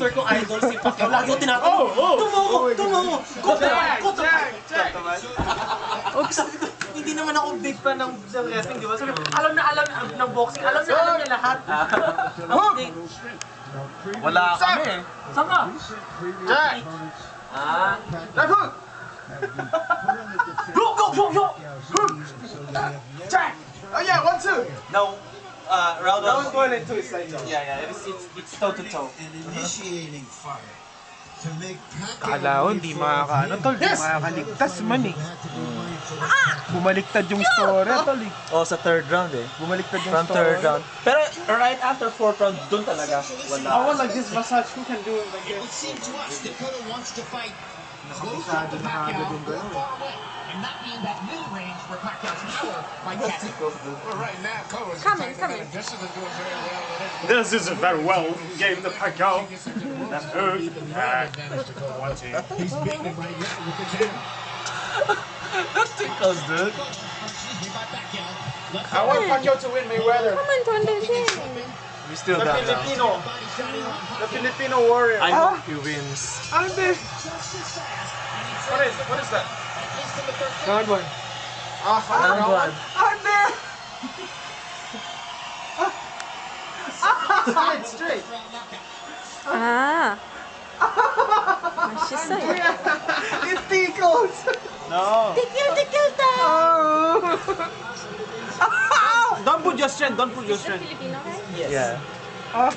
Sir kong idol si Pacquiao, lagi ko tinatanong, tumungo, go to fight. Oops. Sabi ko, hindi naman ako big fan ng wrestling, di ba? Sabi ko, alam ng boxing, alam niya lahat. Hindi. Wala kami eh. Saan ka? Jack! Left hook! Go! Jack! Oh yeah, 1-2! No, round That was one. going into his side. Yeah, it's toe to toe. And initiating fire to make Kala ko hindi makakaano tol, hindi makakaligtas man eh. Bumaliktad yung story tol eh. Oh, sa third round eh. Bumaliktad yung From story. third round. Pero right after fourth round, dun talaga. Wala. I want like this massage. Who can do it like It would this? seem to us Dakota wants to fight close Nakabisado to na Pacquiao agad yung or gano'n. far away, and not be in that middle range where Pacquiao's power might catch him. Well, right now, Cohen's Coming. This is doing very well. This is a very well game to Pacquiao. That's good. He's beating him right now with the jab. That's tickles, dude. Excuse me, by Pacquiao. I want Pacquiao to win Mayweather. Come on, Tondershin. We still The got that. Filipino. The Filipino warrior. I hope he wins. Ande! What is that? Round one. Round one. Ande! Straight. Ah. She's so It tickles! No. Tikil tayo! Oh! Don't put your strength. Don't put your strength. Filipino, right? Yeah. Ah!